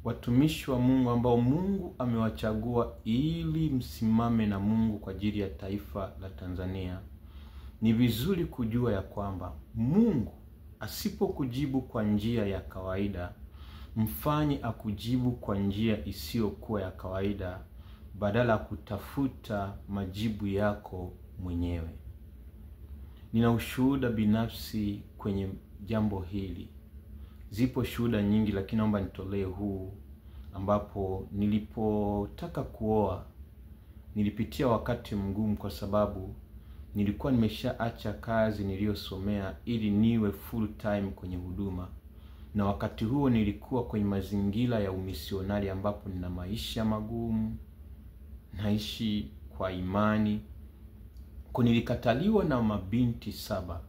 watumishi wa Mungu ambao Mungu amewachagua ili msimame na Mungu kwa ajili ya taifa la Tanzania, ni vizuri kujua ya kwamba Mungu asipokujibu kwa njia ya kawaida, mfanye akujibu kwa njia isiyokuwa ya kawaida, badala kutafuta majibu yako mwenyewe. Nina ushuhuda binafsi kwenye jambo hili. Zipo shuhuda nyingi, lakini naomba nitolee huu, ambapo nilipotaka kuoa nilipitia wakati mgumu, kwa sababu nilikuwa nimeshaacha kazi niliyosomea ili niwe full time kwenye huduma, na wakati huo nilikuwa kwenye mazingira ya umisionari ambapo nina maisha magumu, naishi kwa imani. Nilikataliwa na mabinti 7,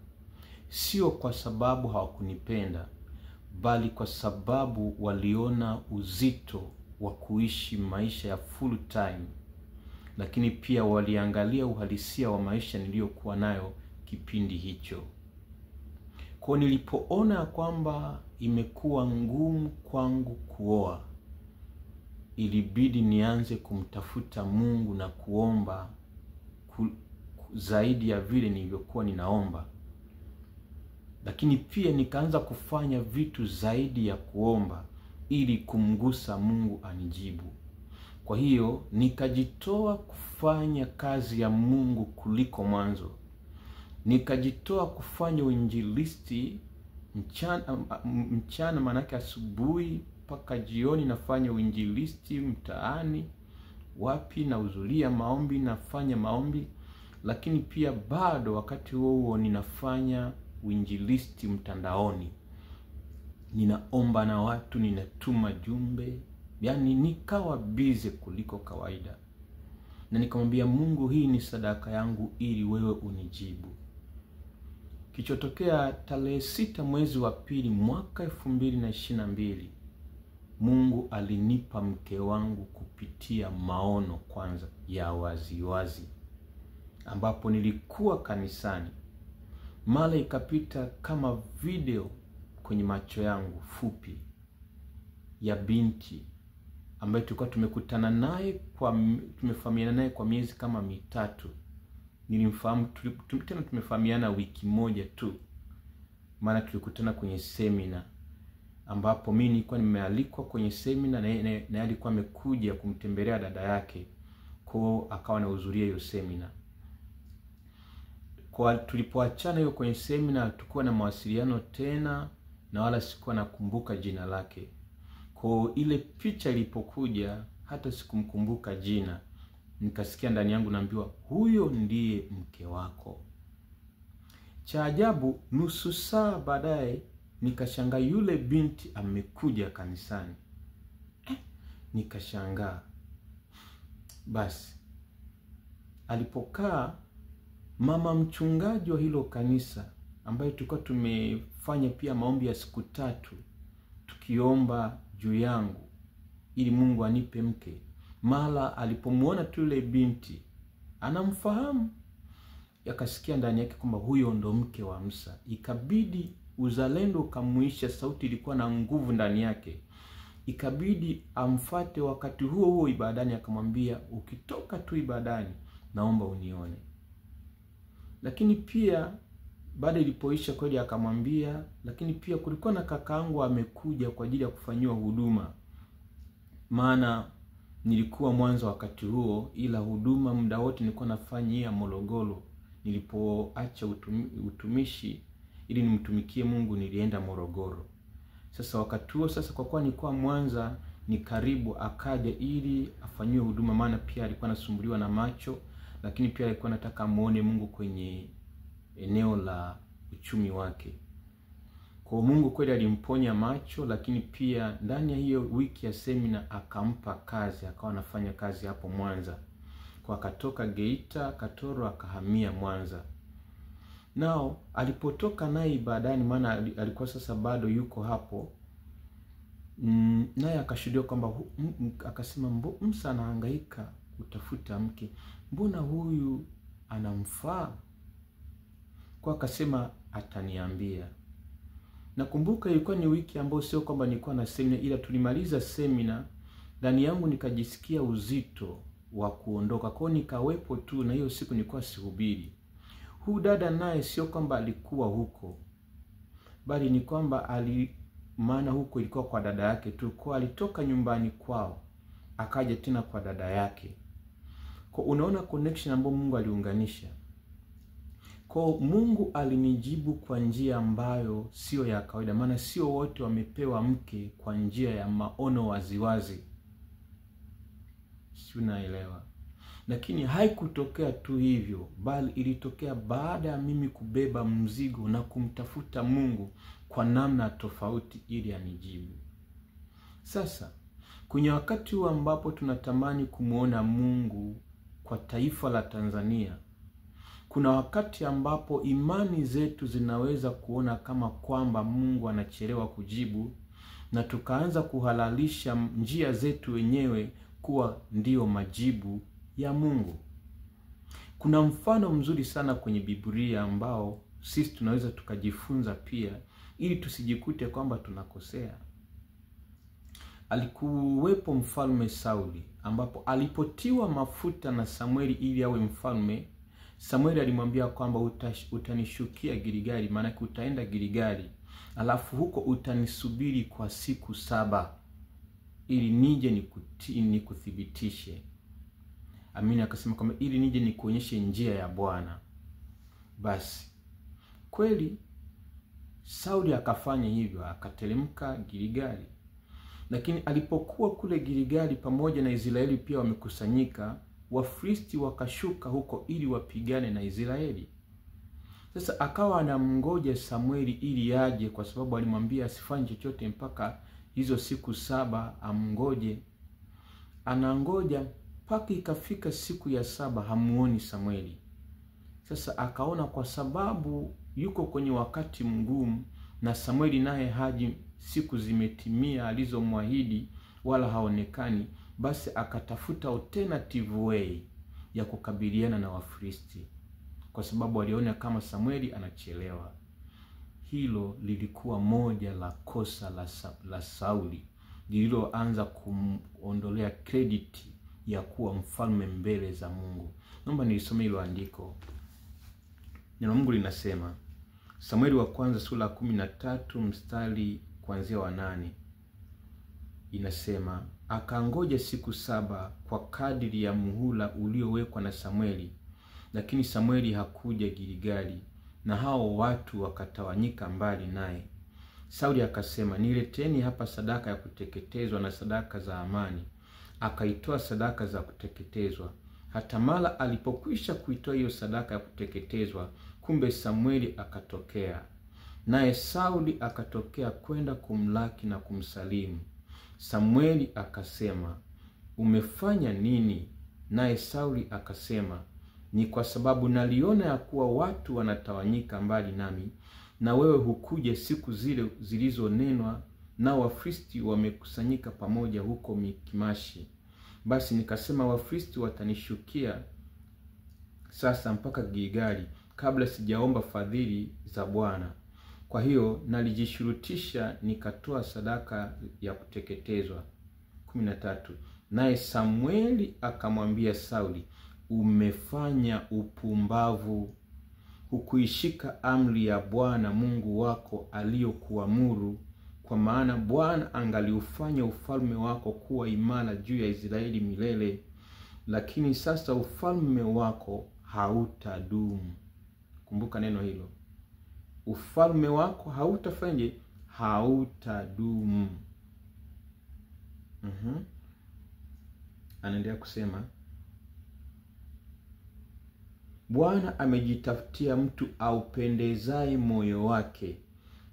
sio kwa sababu hawakunipenda, bali kwa sababu waliona uzito wa kuishi maisha ya full time, lakini pia waliangalia uhalisia wa maisha niliyokuwa nayo kipindi hicho. Nilipoona kwamba imekuwa ngumu kwangu kuoa, ilibidi nianze kumtafuta Mungu na kuomba zaidi ya vile nilivyokuwa ninaomba. Lakini pia nikaanza kufanya vitu zaidi ya kuomba ili kumgusa Mungu anijibu. Kwa hiyo nikajitoa kufanya kazi ya Mungu kuliko mwanzo. Nikajitoa kufanya uinjilisti mchana, manake asubuhi mpaka jioni nafanya uinjilisti mtaani, wapi na uzulia maombi, nafanya maombi. Lakini pia bado wakati huo ninafanya uinjilisti mtandaoni, ninaomba na watu, ninatuma jumbe, yani nikawa busy kuliko kawaida. Na nikamwambia Mungu, hii ni sadaka yangu ili wewe unijibu. Kichotokea tarehe 6 mwezi wa pili mwaka 2022, Mungu alinipa mke wangu kupitia maono kwanza ya wazi, ambapo nilikuwa kanisani. Mara ikapita kama video kwenye macho yangu fupi ya binti ambaye tulikuwa tumekutana naye tumefahamiana naye kwa miezi kama 3. Nilimfahamu tena, tumefahamiana wiki moja tu, maana tulikutana kwenye semina, ambapo mimi nilikuwa nimealikwa kwenye semina na alikuwa amekuja kumtembelea dada yake, kwa akawa anahudhuria hiyo semina. Kwa tulipoachana hiyo kwenye semina, tulikuwa na mawasiliano tena, na wala sikuwa nakumbuka jina lake. Kwa ile picha ilipokuja, hata sikumkumbuka jina. Nikasikia ndani yangu naambiwa, huyo ndiye mke wako. Cha ajabu, nusu saa baadaye nikashangaa yule binti amekuja kanisani. Nikashangaa. Basi alipokaa mama mchungaji wa hilo kanisa, ambaye tulikuwa tumefanya pia maombi ya siku 3 tukiomba juu yangu ili Mungu anipe mke, mara alipomuona tu yule binti anamfahamu, yakasikia ndani yake kwamba huyo ndo mke wa Musa. Ikabidi uzalendo ukamuisha, sauti ilikuwa na nguvu ndani yake, ikabidi amfate wakati huo ibadani. Akamwambia, ukitoka tu ibadani naomba unione. Lakini pia baada ilipoisha kweli akamwambia, lakini pia kulikuwa na kakaangu amekuja kwa ajili ya kufanyiwa huduma, maana nilikuwa Mwanza wakati huo, ila huduma muda wote nilikuwa nafanyia Morogoro. Nilipoacha utumishi ili nimtumikie Mungu, nilienda Morogoro. Sasa wakati huo, sasa kwa kuwa nilikuwa Mwanza ni karibu, akaja ili afanyiwe huduma, maana pia alikuwa anasumbuliwa na macho, lakini pia alikuwa anataka muone Mungu kwenye eneo la uchumi wake. Kwa Mungu kweli alimponya macho, lakini pia ndani ya hiyo wiki ya semina akampa kazi, akawa anafanya kazi hapo Mwanza. Kwa akatoka Geita, Katoro, akahamia Mwanza. Nao alipotoka naye ibadani, maana alikuwa sasa bado yuko hapo, naye akashuhudia kwamba akasema, Musa anahangaika kutafuta mke, mbona huyu anamfaa? Kwa akasema ataniambia. Nakumbuka ilikuwa ni wiki ambayo sio kwamba nilikuwa na semina, ila tulimaliza semina, ndani yangu nikajisikia uzito wa kuondoka. Kwa hiyo nikawepo tu, na hiyo siku nilikuwa sihubiri. Huyu dada naye sio kwamba alikuwa huko, bali ni kwamba maana huko ilikuwa kwa dada yake tu. Kwa alitoka nyumbani kwao akaja tena kwa dada yake. Kwa unaona connection ambayo Mungu aliunganisha. Kwa Mungu alinijibu kwa njia ambayo sio ya kawaida, maana sio wote wamepewa mke kwa njia ya maono waziwazi. Si unaelewa? Lakini haikutokea tu hivyo, bali ilitokea baada ya mimi kubeba mzigo na kumtafuta Mungu kwa namna tofauti ili anijibu. Sasa kwenye wakati huu ambapo tunatamani kumuona Mungu kwa taifa la Tanzania, kuna wakati ambapo imani zetu zinaweza kuona kama kwamba Mungu anachelewa kujibu, na tukaanza kuhalalisha njia zetu wenyewe kuwa ndio majibu ya Mungu. Kuna mfano mzuri sana kwenye Biblia ambao sisi tunaweza tukajifunza pia, ili tusijikute kwamba tunakosea. Alikuwepo mfalme Sauli, ambapo alipotiwa mafuta na Samueli ili awe mfalme. Samueli alimwambia kwamba utanishukia Gilgali, maana utaenda Gilgali, alafu huko utanisubiri kwa siku 7 ili nije nikuthibitishe. Amina akasema kwamba ili nije nikuonyeshe njia ya Bwana. Basi kweli Sauli akafanya hivyo, akatelemka Gilgali. Lakini alipokuwa kule Gilgali pamoja na Israeli pia wamekusanyika, Wafilisti wakashuka huko ili wapigane na Israeli. Sasa akawa anamngoja Samueli ili aje, kwa sababu alimwambia asifanye chochote mpaka hizo siku 7 amngoje. Anangoja mpaka ikafika siku ya 7 hamuoni Samueli. Sasa akaona kwa sababu yuko kwenye wakati mgumu na Samueli naye haji, siku zimetimia alizomwahidi wala haonekani, basi akatafuta alternative way ya kukabiliana na Wafilisti, kwa sababu aliona kama Samueli anachelewa. Hilo lilikuwa moja la kosa la Sauli, lililoanza kumondolea credit ya kuwa mfalme mbele za Mungu. Naomba nilisome hilo andiko. Neno Mungu linasema, Samueli wa kwanza sura 13 mstari kuanzia wa 8. Inasema, akangoja siku 7 kwa kadiri ya muhula uliowekwa na Samueli, lakini Samueli hakuja Gilgali, na hao watu wakatawanyika mbali naye. Sauli akasema, nileteni hapa sadaka ya kuteketezwa na sadaka za amani. Akaitoa sadaka za kuteketezwa. Hata mara alipokwisha kuitoa hiyo sadaka ya kuteketezwa, kumbe Samueli akatokea. Naye Sauli akatokea kwenda kumlaki na kumsalimu. Samueli akasema, umefanya nini? Naye Sauli akasema, ni kwa sababu naliona ya kuwa watu wanatawanyika mbali nami, na wewe hukuja siku zile zilizonenwa, na Wafilisti wamekusanyika pamoja huko Mikimashi. Basi nikasema Wafilisti watanishukia sasa mpaka Gilgali, kabla sijaomba fadhili za Bwana. Kwa hiyo nalijishurutisha nikatoa sadaka ya kuteketezwa. 13. Naye Samueli akamwambia Sauli, umefanya upumbavu. Hukuishika amri ya Bwana Mungu wako aliyokuamuru, kwa maana Bwana angaliufanya ufalme wako kuwa imara juu ya Israeli milele. Lakini sasa ufalme wako hautadumu. Kumbuka neno hilo. Ufalme wako hautafanye, hautadumu. Anaendelea kusema, Bwana amejitafutia mtu aupendezaye moyo wake,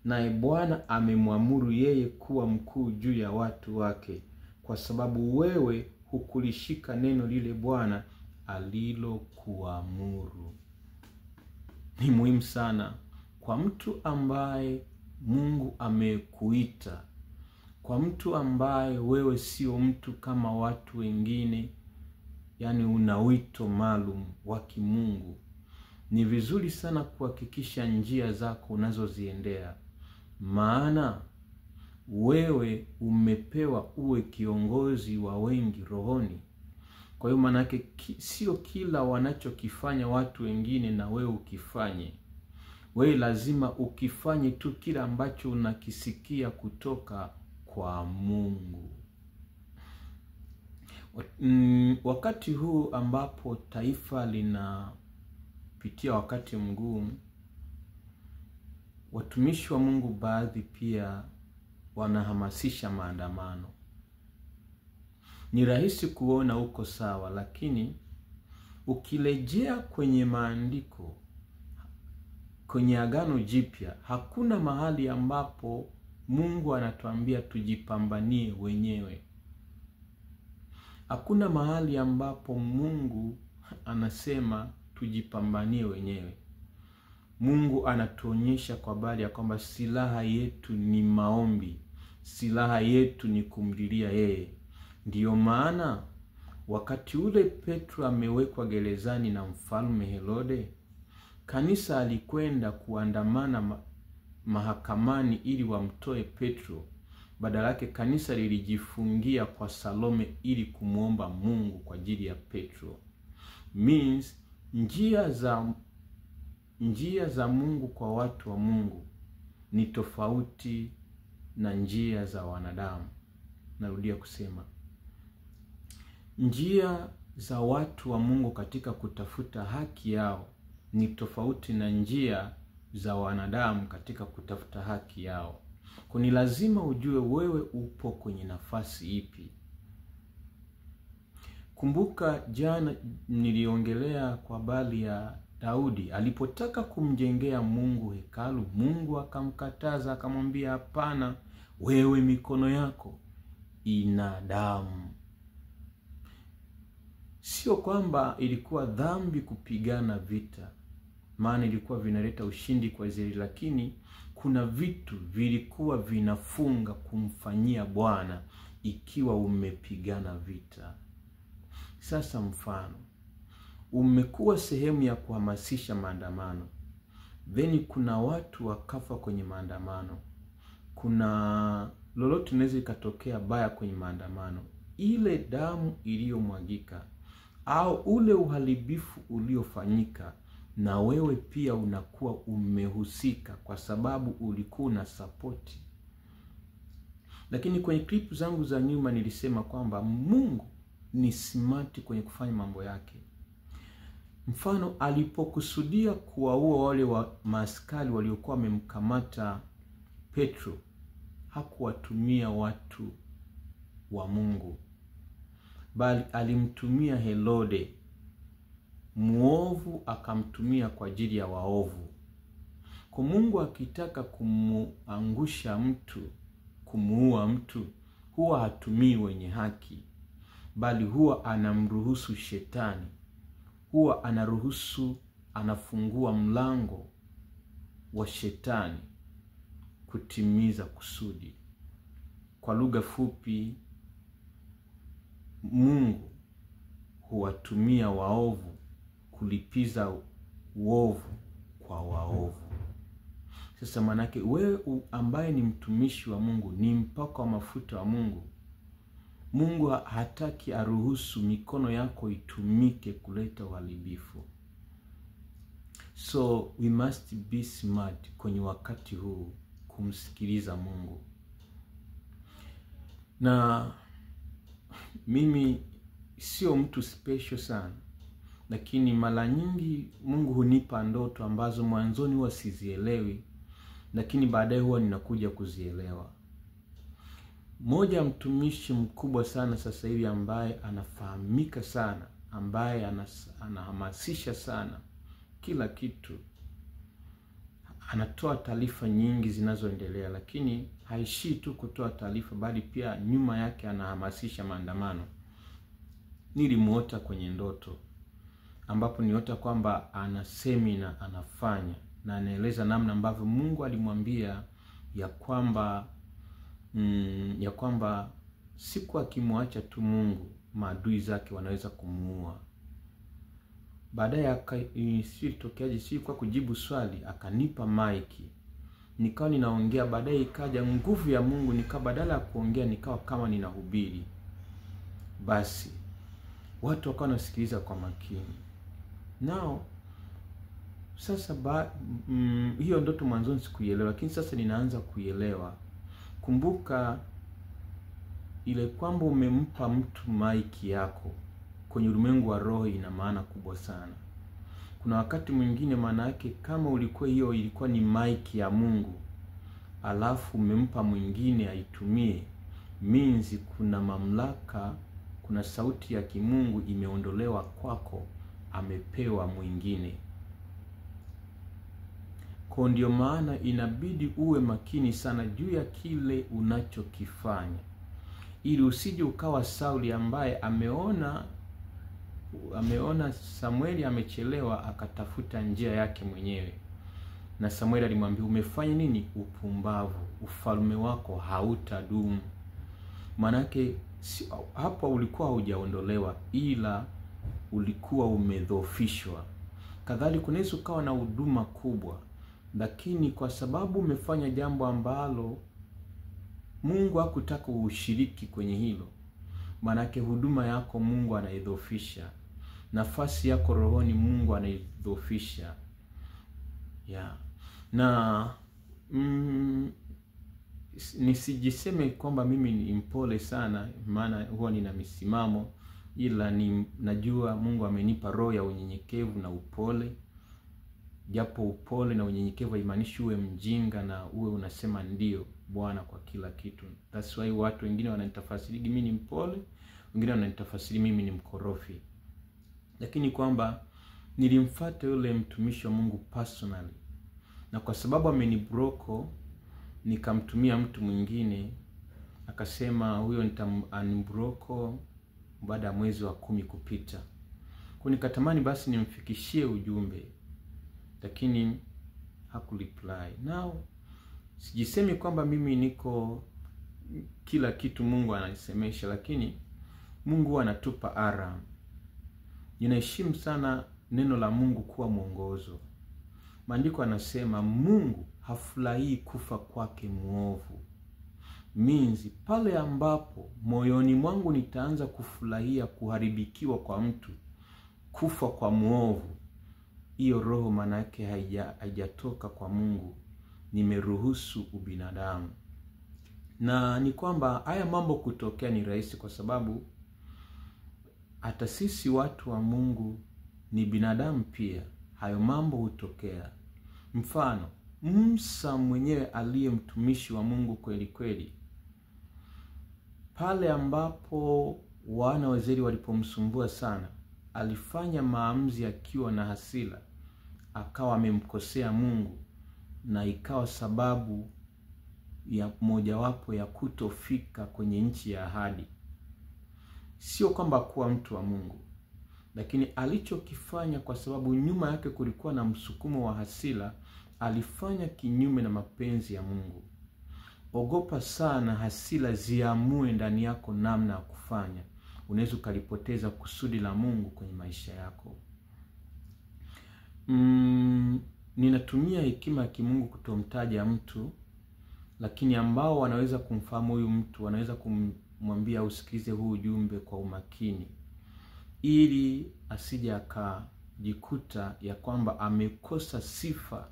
naye Bwana amemwamuru yeye kuwa mkuu juu ya watu wake, kwa sababu wewe hukulishika neno lile Bwana alilokuamuru. Ni muhimu sana kwa mtu ambaye Mungu amekuita, kwa mtu ambaye wewe sio mtu kama watu wengine, yani una wito maalum wa kimungu. Ni vizuri sana kuhakikisha njia zako unazoziendea maana wewe umepewa uwe kiongozi wa wengi rohoni. Kwa hiyo manake sio kila wanachokifanya watu wengine na wewe ukifanye. Wewe lazima ukifanye tu kila ambacho unakisikia kutoka kwa Mungu. Wakati huu ambapo taifa linapitia wakati mgumu, watumishi wa Mungu baadhi pia wanahamasisha maandamano. Ni rahisi kuona uko sawa, lakini ukirejea kwenye maandiko, kwenye Agano Jipya, hakuna mahali ambapo Mungu anatuambia tujipambanie wenyewe. Hakuna mahali ambapo Mungu anasema tujipambanie wenyewe. Mungu anatuonyesha kwa habari ya kwamba silaha yetu ni maombi, silaha yetu ni kumlilia yeye. Ndiyo maana wakati ule Petro amewekwa gerezani na mfalme Herode, kanisa alikwenda kuandamana mahakamani ili wamtoe Petro. Badala yake kanisa lilijifungia kwa Salome ili kumuomba Mungu kwa ajili ya Petro. Means njia za Mungu kwa watu wa Mungu ni tofauti na njia za wanadamu. Narudia kusema, njia za watu wa Mungu katika kutafuta haki yao ni tofauti na njia za wanadamu katika kutafuta haki yao. Kwa ni lazima ujue wewe upo kwenye nafasi ipi. Kumbuka jana niliongelea kwa habari ya Daudi. Alipotaka kumjengea Mungu hekalu, Mungu akamkataza, akamwambia hapana, wewe mikono yako ina damu. Sio kwamba ilikuwa dhambi kupigana vita, maana ilikuwa vinaleta ushindi kwa Israeli, lakini kuna vitu vilikuwa vinafunga kumfanyia Bwana ikiwa umepigana vita. Sasa mfano, umekuwa sehemu ya kuhamasisha maandamano, then kuna watu wakafa kwenye maandamano, kuna lolote linaweza ikatokea baya kwenye maandamano. Ile damu iliyomwagika au ule uharibifu uliofanyika, na wewe pia unakuwa umehusika kwa sababu ulikuwa na support. Lakini kwenye clip zangu za nyuma nilisema kwamba Mungu ni smart kwenye kufanya mambo yake. Mfano, alipokusudia kuwaua wale wa maaskari waliokuwa wamemkamata Petro, hakuwatumia watu wa Mungu, bali alimtumia Herode muovu, akamtumia kwa ajili ya waovu. Kwa Mungu akitaka kumuangusha mtu, kumuua mtu, huwa hatumii wenye haki, bali huwa anamruhusu shetani, huwa anafungua mlango wa shetani kutimiza kusudi. Kwa lugha fupi, Mungu huwatumia waovu kulipiza uovu kwa waovu. Sasa manake wewe ambaye ni mtumishi wa Mungu, ni mpako wa mafuta wa Mungu, Mungu hataki aruhusu mikono yako itumike kuleta uharibifu. So we must be smart kwenye wakati huu kumsikiliza Mungu. Na mimi sio mtu special sana, lakini mara nyingi Mungu hunipa ndoto ambazo mwanzoni huwa sizielewi, lakini baadaye huwa ninakuja kuzielewa. Moja mtumishi mkubwa sana sasa hivi ambaye anafahamika sana, ambaye anahamasisha sana kila kitu, anatoa taarifa nyingi zinazoendelea, lakini haishii tu kutoa taarifa, bali pia nyuma yake anahamasisha maandamano. Nilimuota kwenye ndoto, ambapo niota kwamba ana semina anafanya, na anaeleza namna ambavyo Mungu alimwambia ya kwamba siku akimwacha tu Mungu, maadui zake wanaweza kumuua. Baadaye sitokeaje, si kwa kujibu swali, akanipa maiki nikawa ninaongea, baadaye ikaja nguvu ya Mungu, nikawa badala ya kuongea nikawa kama ninahubiri. Basi watu wakawa nasikiliza kwa makini. Nao sasa hiyo ndoto mwanzoni sikuielewa, lakini sasa ninaanza kuielewa. Kumbuka ile kwamba umempa mtu maiki yako kwenye ulimwengu wa roho ina maana kubwa sana. Kuna wakati mwingine maana yake kama hiyo ilikuwa ni maiki ya Mungu, alafu umempa mwingine aitumie, means kuna mamlaka, kuna sauti ya kimungu imeondolewa kwako, amepewa mwingine. Kwa ndio maana inabidi uwe makini sana juu ya kile unachokifanya, ili usije ukawa Sauli ambaye ameona Samueli amechelewa, akatafuta njia yake mwenyewe. Na Samueli alimwambia, umefanya nini? Upumbavu, ufalme wako hautadumu. Manake hapa ulikuwa hujaondolewa, ila ulikuwa umedhoofishwa. Kadhalika unaweza ukawa na huduma kubwa, lakini kwa sababu umefanya jambo ambalo Mungu hakutaka ushiriki kwenye hilo, manake huduma yako Mungu anaidhoofisha, nafasi yako rohoni Mungu anaidhoofisha. Na nisijiseme kwamba mimi ni mpole sana, maana huwa nina misimamo, ila najua Mungu amenipa roho ya unyenyekevu na upole. Japo upole na unyenyekevu haimaanishi uwe mjinga na uwe unasema ndio Bwana kwa kila kitu. That's why watu wengine wananitafasiri mimi ni mpole, wengine wananitafasiri mimi ni mkorofi. Lakini kwamba nilimfuata yule mtumishi wa Mungu personally, na kwa sababu amenibroko nikamtumia mtu mwingine, akasema huyo nitambroko baada ya mwezi wa 10 kupita. Kwa nikatamani basi nimfikishie ujumbe, lakini hakureply. Now sijisemi kwamba mimi niko kila kitu Mungu ananisemesha, lakini Mungu anatupa ara. Ninaheshimu sana neno la Mungu kuwa mwongozo. Maandiko anasema Mungu hafurahii kufa kwake muovu. Means pale ambapo moyoni mwangu nitaanza kufurahia kuharibikiwa kwa mtu, kufa kwa muovu, hiyo roho manake haijatoka kwa Mungu, nimeruhusu ubinadamu. Na ni kwamba haya mambo kutokea ni rahisi kwa sababu hata sisi watu wa Mungu ni binadamu pia, hayo mambo hutokea. Mfano, Musa mwenyewe aliye mtumishi wa Mungu kweli kweli, pale ambapo wana wa Israeli walipomsumbua sana, alifanya maamuzi akiwa na hasira, akawa amemkosea Mungu, na ikawa sababu ya mojawapo ya kutofika kwenye nchi ya ahadi. Sio kwamba kuwa mtu wa Mungu, lakini alichokifanya kwa sababu nyuma yake kulikuwa na msukumo wa hasira, alifanya kinyume na mapenzi ya Mungu. Ogopa sana hasira ziamue ndani yako namna ya kufanya. Unaweza ukalipoteza kusudi la Mungu kwenye maisha yako. Ninatumia hekima ya kimungu kutomtaja mtu, lakini ambao wanaweza kumfahamu huyu mtu wanaweza kumwambia usikize huu ujumbe kwa umakini, ili asije akajikuta ya kwamba amekosa sifa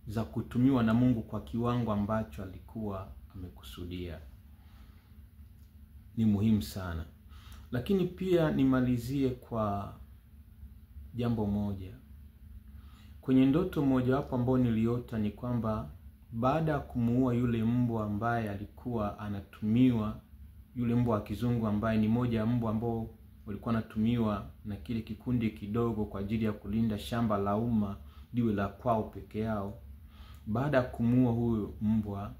za kutumiwa na Mungu kwa kiwango ambacho alikuwa amekusudia. Ni muhimu sana. Lakini pia nimalizie kwa jambo moja. Kwenye ndoto moja hapo ambao niliota ni kwamba baada ya kumuua yule mbwa ambaye alikuwa anatumiwa, yule mbwa wa kizungu ambaye ni moja ya mbwa ambao walikuwa anatumiwa na kile kikundi kidogo kwa ajili ya kulinda shamba la umma liwe la kwao peke yao. Baada ya kumuua huyo mbwa,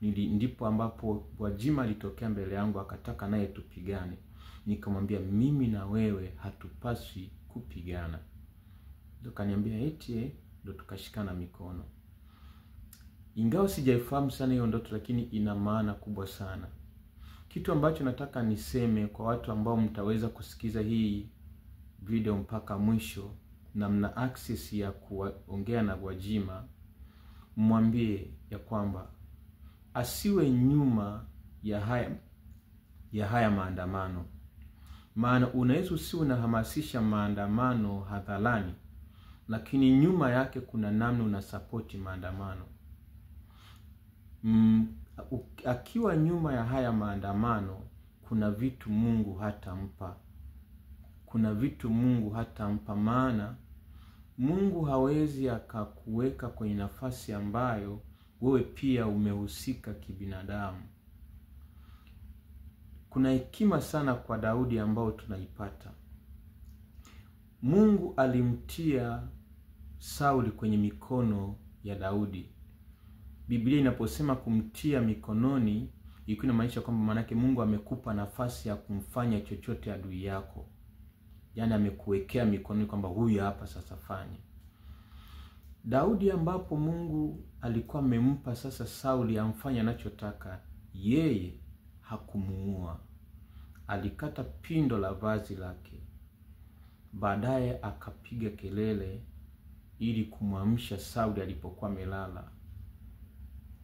ndipo ambapo Gwajima alitokea mbele yangu akataka naye tupigane. Nikamwambia mimi na wewe hatupaswi kupigana. Ndio kaniambia eti, ndio tukashikana mikono. Ingawa sijaifahamu sana hiyo ndoto, lakini ina maana kubwa sana. Kitu ambacho nataka niseme kwa watu ambao mtaweza kusikiza hii video mpaka mwisho na mna access ya kuongea na Gwajima, mwambie ya kwamba asiwe nyuma ya haya maandamano. Maana unaweza usiwe unahamasisha maandamano hadharani, lakini nyuma yake kuna namna unasapoti maandamano. Akiwa nyuma ya haya maandamano, kuna vitu Mungu hatampa. Kuna vitu Mungu hatampa, maana Mungu hawezi akakuweka kwenye nafasi ambayo wewe pia umehusika kibinadamu. Kuna hekima sana kwa Daudi ambao tunaipata. Mungu alimtia Sauli kwenye mikono ya Daudi. Biblia inaposema kumtia mikononi, iko inamaanisha kwamba manake Mungu amekupa nafasi ya kumfanya chochote adui yako. Yaani amekuwekea mikononi kwamba huyu hapa sasa fanya. Daudi ambapo Mungu alikuwa amempa sasa Sauli amfanye anachotaka, yeye hakumuua. Alikata pindo la vazi lake. Baadaye akapiga kelele ili kumwamsha Sauli alipokuwa amelala.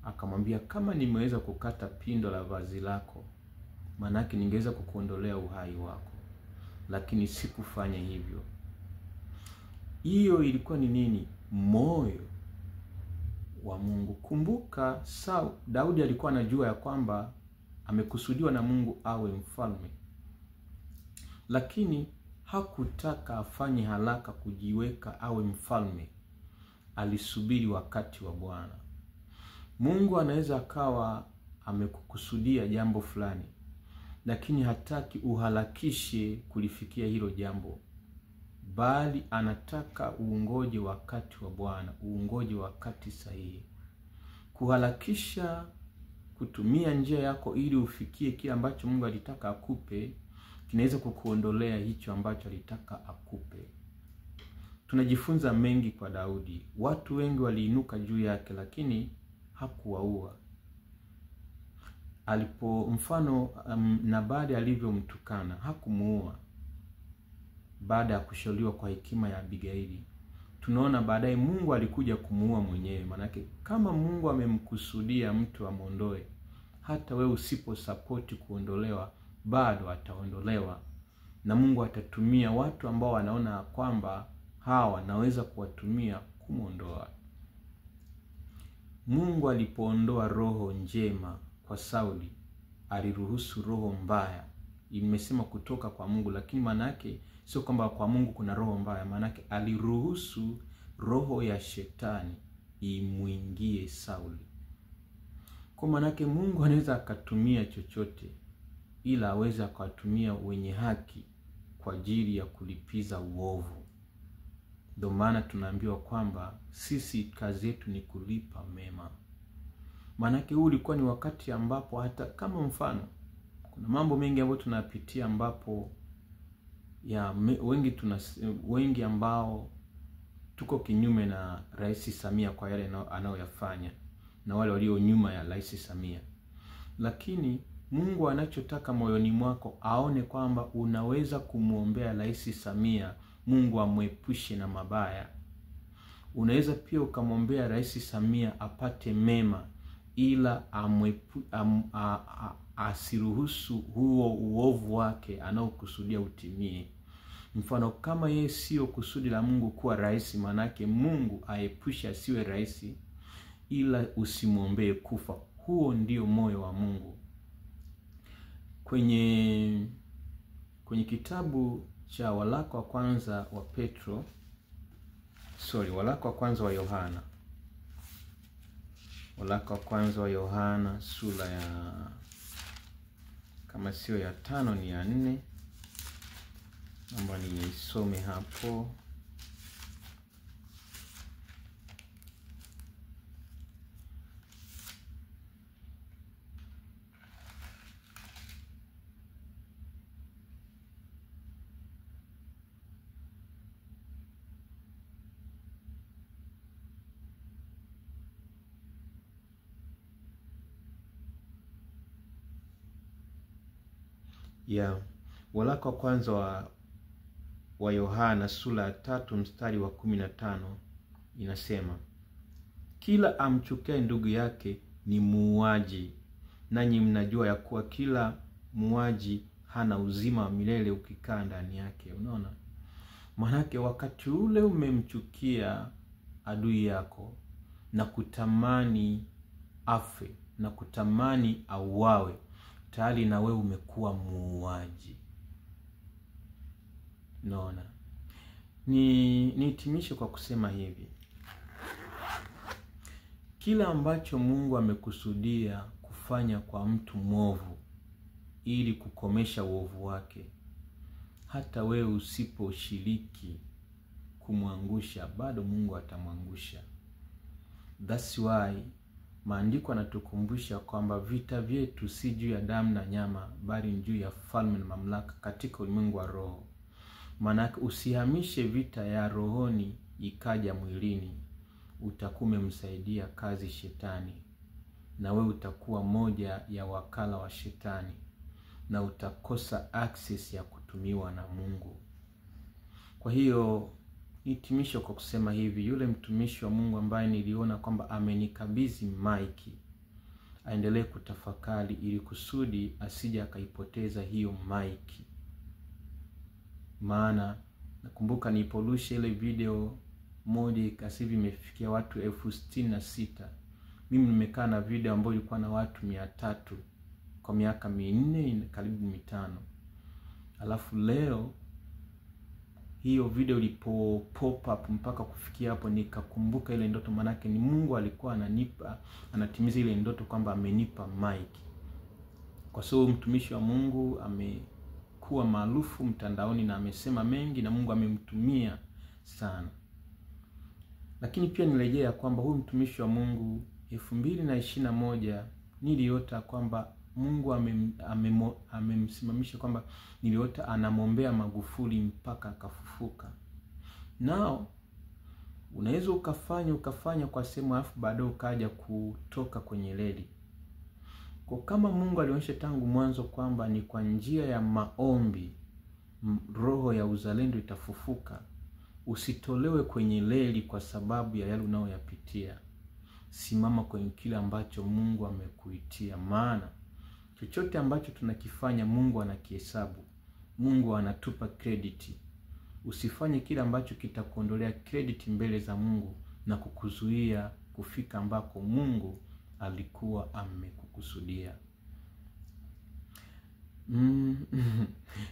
Akamwambia, kama nimeweza kukata pindo la vazi lako, manake ningeweza kukuondolea uhai wako, lakini sikufanya hivyo. Hiyo ilikuwa ni nini? Moyo wa Mungu. Kumbuka Daudi alikuwa anajua ya kwamba amekusudiwa na Mungu awe mfalme, lakini hakutaka afanye haraka kujiweka awe mfalme. Alisubiri wakati wa Bwana. Mungu anaweza akawa amekukusudia jambo fulani, lakini hataki uharakishe kulifikia hilo jambo, bali anataka uongoje wakati wa Bwana, uongoje wakati sahihi. Kuharakisha kutumia njia yako ili ufikie kile ambacho Mungu alitaka akupe, kinaweza kukuondolea hicho ambacho alitaka akupe. Tunajifunza mengi kwa Daudi. Watu wengi waliinuka juu yake, lakini hakuwaua. Mfano Nabali alivyomtukana, hakumuua. Baada ya kushauriwa kwa hekima ya Abigaili, tunaona baadaye Mungu alikuja kumuua mwenyewe. Manake kama Mungu amemkusudia mtu amondoe, hata wewe usipo support kuondolewa, bado ataondolewa. Na Mungu atatumia watu ambao wanaona kwamba hawa naweza kuwatumia kumondoa. Mungu alipoondoa roho njema kwa Sauli, aliruhusu roho mbaya. Imesema kutoka kwa Mungu, lakini manake sio kwamba kwa Mungu kuna roho mbaya. Manake aliruhusu roho ya shetani imuingie Sauli. Kwa manake Mungu anaweza akatumia chochote, ila aweza akatumia wenye haki kwa ajili ya kulipiza uovu. Ndio maana tunaambiwa kwamba sisi kazi yetu ni kulipa mema. Manake huu ulikuwa ni wakati ambapo hata kama mfano kuna mambo mengi ambayo tunapitia, ambapo wengi ambao tuko kinyume na Rais Samia kwa yale anayoyafanya, na wale walio nyuma ya Rais Samia. Lakini Mungu anachotaka moyoni mwako aone kwamba unaweza kumuombea Rais Samia, Mungu amwepushe na mabaya. Unaweza pia ukamwombea Rais Samia apate mema, ila asiruhusu huo uovu wake anaokusudia utimie. Mfano kama yeye sio kusudi la Mungu kuwa rais, manake Mungu aepushe asiwe rais, ila usimwombee kufa. Huo ndio moyo wa Mungu. Kwenye kitabu cha waraka wa kwanza wa Yohana. Waraka wa kwanza wa Yohana sura ya, kama sio ya 5 ni ya 4. Naomba nisome hapo. Waraka wa kwanza wa Yohana sura ya 3 mstari wa 15 inasema, kila amchukia ndugu yake ni muuaji, nanyi mnajua ya kuwa kila muuaji hana uzima wa milele ukikaa ndani yake. Unaona? Manake wakati ule umemchukia adui yako na kutamani afe na kutamani auawe, tayari na wewe umekuwa muuaji. Unaona? Nihitimishe kwa kusema hivi: kila ambacho Mungu amekusudia kufanya kwa mtu mwovu ili kukomesha uovu wake, hata wewe usiposhiriki kumwangusha, bado Mungu atamwangusha. That's why maandiko yanatukumbusha kwamba vita vyetu si juu ya damu na nyama, bali juu ya falme na mamlaka katika ulimwengu wa roho. Maana usihamishe vita ya rohoni ikaja mwilini, utakuwa umemsaidia kazi shetani, na wewe utakuwa moja ya wakala wa shetani, na utakosa access ya kutumiwa na Mungu. Kwa hiyo nihitimishe kwa kusema hivi: yule mtumishi wa Mungu ambaye niliona kwamba amenikabidhi maiki, aendelee kutafakari ili kusudi asije akaipoteza hiyo maiki. Maana nakumbuka niliporusha ile video moja kasivi imefikia watu 66,000. Mimi nimekaa na video ambayo ilikuwa na watu 300 kwa miaka 4 karibu 5. Alafu leo hiyo video ilipo pop up mpaka kufikia hapo, nikakumbuka ile ndoto. Manake ni Mungu alikuwa anatimiza ile ndoto kwamba amenipa mic. Kwa sababu mtumishi wa Mungu amekuwa maarufu mtandaoni na amesema mengi na Mungu amemtumia sana. Lakini pia nirejea kwamba huyu mtumishi wa Mungu 2021 niliota kwamba Mungu amemsimamisha, kwamba niliota anamwombea Magufuli mpaka akafufuka. Nao unaweza ukafanya kwa sehemu alafu baadaye ukaja kutoka kwenye reli. Kwa kama Mungu alionyesha tangu mwanzo kwamba ni kwa njia ya maombi roho ya uzalendo itafufuka, usitolewe kwenye reli kwa sababu ya yale unayoyapitia. Simama kwenye kile ambacho Mungu amekuitia, maana chochote ambacho tunakifanya Mungu anakihesabu. Mungu anatupa credit. Usifanye kile ambacho kitakuondolea credit mbele za Mungu na kukuzuia kufika ambako Mungu alikuwa amekukusudia.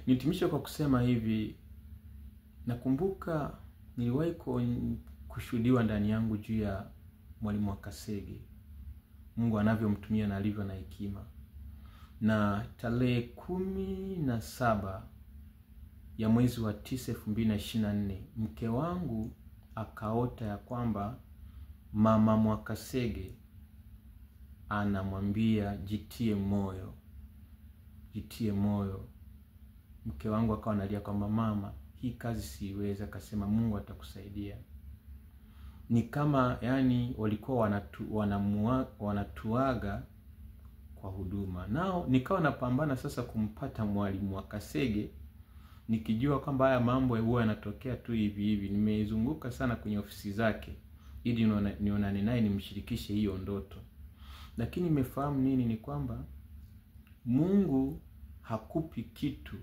Nitimisha kwa kusema hivi: nakumbuka niliwahi kushuhudiwa ndani yangu juu ya Mwalimu Wakasege, Mungu anavyomtumia na alivyo na hekima. Na tarehe 17 ya mwezi wa 9 2024, mke wangu akaota ya kwamba Mama Mwakasege anamwambia jitie moyo, jitie moyo. Mke wangu akawa analia kwamba mama, hii kazi siweza. Akasema Mungu atakusaidia. Ni kama yani walikuwa wanatuaga kwa huduma. Nao nikawa napambana sasa kumpata Mwalimu Wakasege, nikijua kwamba haya mambo huwa yanatokea tu hivi hivi. Nimezunguka sana kwenye ofisi zake ili nionane naye nimshirikishe hiyo ndoto. Lakini nimefahamu nini? Ni kwamba Mungu hakupi kitu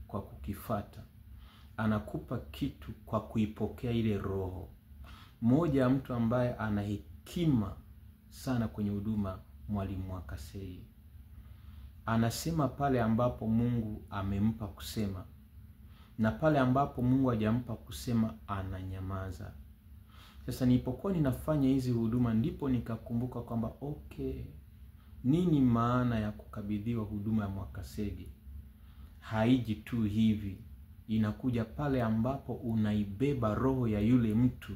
kwa kukifata, anakupa kitu kwa kuipokea ile roho. Mmoja ya mtu ambaye ana hekima sana kwenye huduma, Mwalimu Wakasege, anasema pale ambapo Mungu amempa kusema, na pale ambapo Mungu hajampa kusema ananyamaza. Sasa nilipokuwa ninafanya hizi huduma, ndipo nikakumbuka kwamba nini maana ya kukabidhiwa huduma ya Mwakasege. Haiji tu hivi, inakuja pale ambapo unaibeba roho ya yule mtu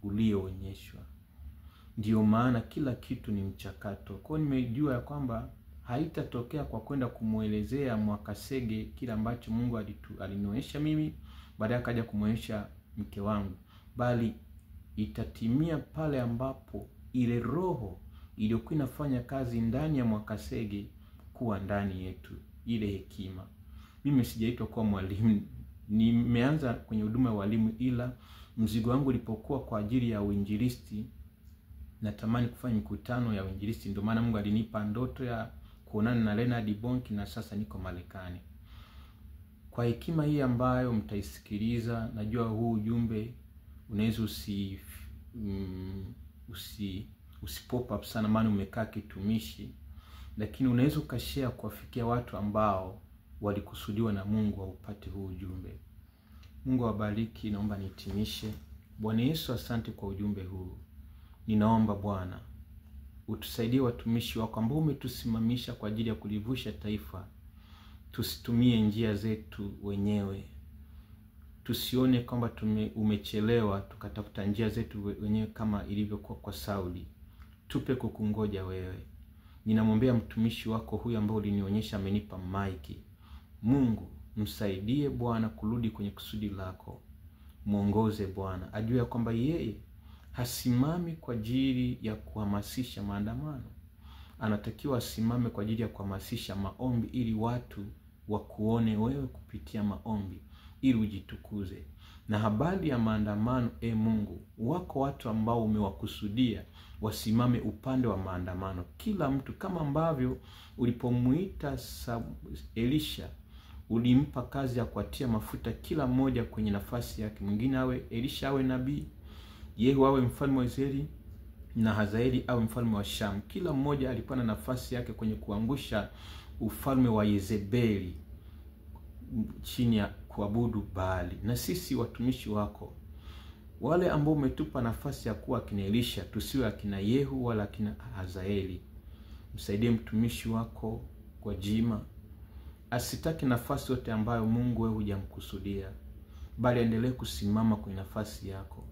ulioonyeshwa. Ndio maana kila kitu ni mchakato. Kwa nimejua ya kwamba haitatokea kwa kwenda kumuelezea Mwakasege kila ambacho Mungu alinionyesha mimi, baadaye akaja kumuonyesha mke wangu, bali itatimia pale ambapo ile roho iliyokuwa inafanya kazi ndani ya Mwakasege kuwa ndani yetu, ile hekima. Mimi sijaitwa kuwa mwalimu, nimeanza kwenye huduma ya walimu, ila mzigo wangu ulipokuwa kwa ajili ya uinjilisti natamani kufanya mikutano ya uinjilisti. Ndio maana Mungu alinipa ndoto ya kuonana na Leonard Bonki, na sasa niko Marekani. Kwa hekima hii ambayo mtaisikiliza, najua huu ujumbe unaweza usi pop up sana, maana umekaa kitumishi, lakini unaweza ukashare kuwafikia watu ambao walikusudiwa na Mungu waupate huu ujumbe. Mungu awabariki. Naomba nihitimishe. Bwana Yesu, asante kwa ujumbe huu. Ninaomba Bwana utusaidie watumishi wako ambao umetusimamisha kwa ajili ya kulivusha taifa. Tusitumie njia zetu wenyewe. Tusione kwamba umechelewa tukatafuta njia zetu wenyewe kama ilivyokuwa kwa Sauli. Tupe kukungoja wewe. Ninamwombea mtumishi wako huyu ambao ulinionyesha amenipa maiki. Mungu, msaidie Bwana kurudi kwenye kusudi lako. Muongoze Bwana, ajue kwamba yeye hasimami kwa ajili ya kuhamasisha maandamano. Anatakiwa asimame kwa ajili ya kuhamasisha maombi, ili watu wakuone wewe kupitia maombi, ili ujitukuze. Na habari ya maandamano, Mungu, wako watu ambao umewakusudia wasimame upande wa maandamano. Kila mtu, kama ambavyo ulipomuita Elisha, ulimpa kazi ya kuatia mafuta kila mmoja kwenye nafasi yake. Mwingine awe Elisha awe nabii, Yehu awe mfalme wa Israeli, na Hazaeli awe mfalme wa Shamu. Kila mmoja alikuwa na nafasi yake kwenye kuangusha ufalme wa Yezebeli chini ya kuabudu Baali. Na sisi watumishi wako, wale ambao umetupa nafasi ya kuwa akina Elisha, tusiwe akina Yehu wala akina Hazaeli. Msaidie mtumishi wako kwa jima, asitaki nafasi yote ambayo Mungu wewe hujamkusudia, bali endelee kusimama kwenye nafasi yako.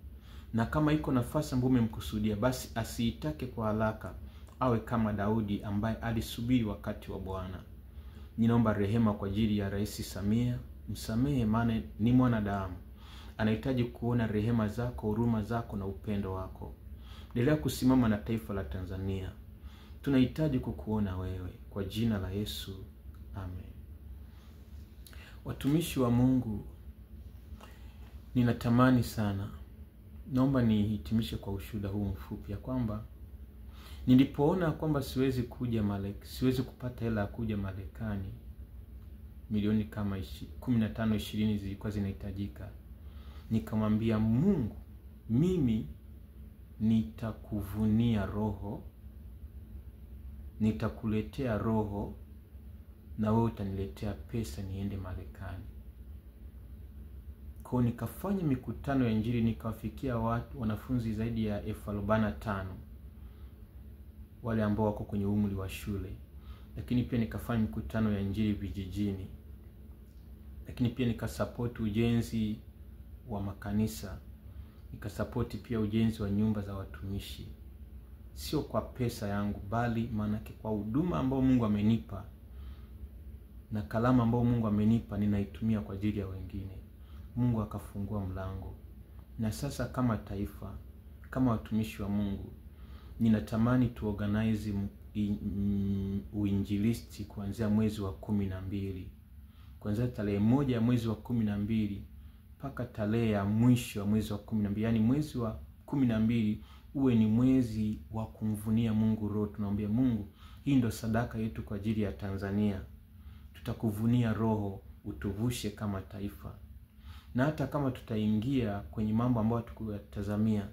Na kama iko nafasi ambayo umemkusudia, basi asiitake kwa haraka, awe kama Daudi ambaye alisubiri wakati wa Bwana. Ninaomba rehema kwa ajili ya Rais Samia. Msamehe, maana ni mwanadamu, anahitaji kuona rehema zako, huruma zako na upendo wako. Endelea kusimama na taifa la Tanzania. Tunahitaji kukuona wewe, kwa jina la Yesu, amen. Watumishi wa Mungu, ninatamani sana, naomba nihitimishe kwa ushuhuda huu mfupi, ya kwamba nilipoona kwamba siwezi kupata hela ya kuja Marekani, milioni kama 15-20 zilikuwa zinahitajika, nikamwambia Mungu, mimi nitakuvunia roho, nitakuletea roho, na wewe utaniletea pesa niende Marekani. Kwa nikafanya mikutano ya Injili, nikawafikia wanafunzi zaidi ya 45,000, wale ambao wako kwenye umri wa shule. Lakini pia nikafanya mikutano ya Injili vijijini. Lakini pia nikasupport ujenzi wa makanisa, nikasupport pia ujenzi wa nyumba za watumishi. Sio kwa pesa yangu, bali maanake kwa huduma ambao Mungu amenipa na kalama ambao Mungu amenipa, ninaitumia kwa ajili ya wengine. Mungu akafungua mlango. Na sasa kama taifa, kama watumishi wa Mungu, ninatamani tuorganize uinjilisti kuanzia mwezi wa 12. Kuanzia tarehe 1 ya mwezi wa 12 mpaka tarehe ya mwisho wa mwezi wa 12. Yaani mwezi wa 12 uwe ni mwezi wa kumvunia Mungu roho. Tunaomba Mungu, hii ndio sadaka yetu kwa ajili ya Tanzania. Tutakuvunia roho, utuvushe kama taifa. Na hata kama tutaingia kwenye mambo ambayo tukuyatazamia,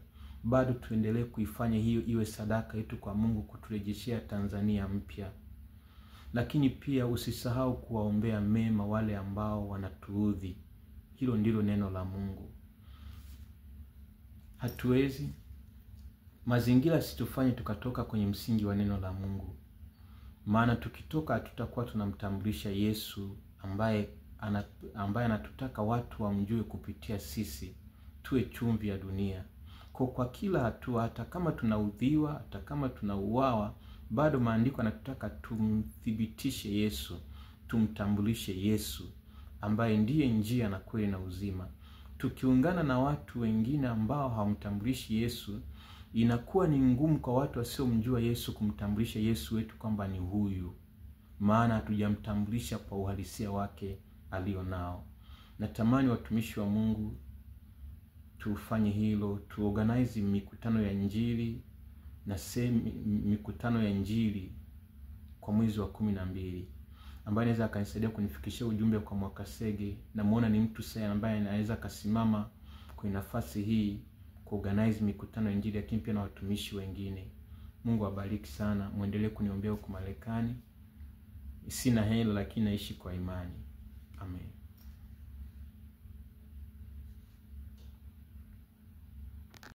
bado tuendelee kuifanya hiyo iwe sadaka yetu kwa Mungu, kuturejeshea Tanzania mpya. Lakini pia usisahau kuwaombea mema wale ambao wanatuudhi. Hilo ndilo neno la Mungu. Hatuwezi mazingira situfanye tukatoka kwenye msingi wa neno la Mungu. Maana tukitoka hatutakuwa tunamtambulisha Yesu ambaye anatutaka watu wamjue kupitia sisi, tuwe chumvi ya dunia. Kwa kila hatua, hata kama tunaudhiwa, hata kama tunauawa, bado maandiko yanatutaka tumthibitishe Yesu, tumtambulishe Yesu ambaye ndiye njia na kweli na uzima. Tukiungana na watu wengine ambao hawamtambulishi Yesu, inakuwa ni ngumu kwa watu wasiomjua Yesu kumtambulisha Yesu wetu kwamba ni huyu, maana hatujamtambulisha kwa uhalisia wake alionao. Natamani watumishi wa Mungu tufanye hilo, tuorganize mikutano ya Injili na mikutano ya Injili kwa mwezi wa 12, ambaye anaweza akanisaidia kunifikishia ujumbe kwa Mwakasege. Na muona ni mtu sana ambaye anaweza kasimama kwa nafasi hii kuorganize mikutano ya Injili, lakini pia na watumishi wengine. Mungu awabariki sana. Muendelee kuniombea huko Marekani. Sina hela lakini naishi kwa imani.